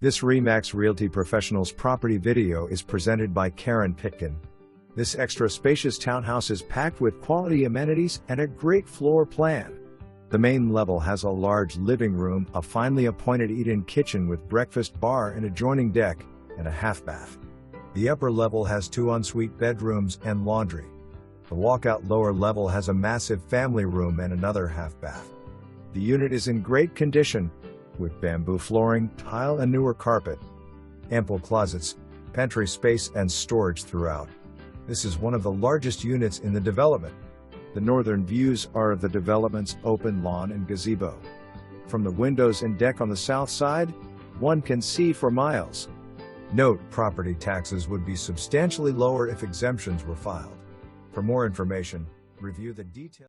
This RE/MAX Realty Professionals property video is presented by Karen Pitkin. This extra spacious townhouse is packed with quality amenities and a great floor plan. The main level has a large living room, a finely appointed eat-in kitchen with breakfast bar and adjoining deck, and a half bath. The upper level has 2 ensuite bedrooms and laundry. The walkout lower level has a massive family room and another half bath. The unit is in great condition, with bamboo flooring, tile and newer carpet. Ample closets, pantry space and storage throughout. This is one of the largest units in the development. The northern views are of the development's open lawn and gazebo. From the windows and deck on the south side, one can see for miles. Note, property taxes would be substantially lower if exemptions were filed. For more information, review the details.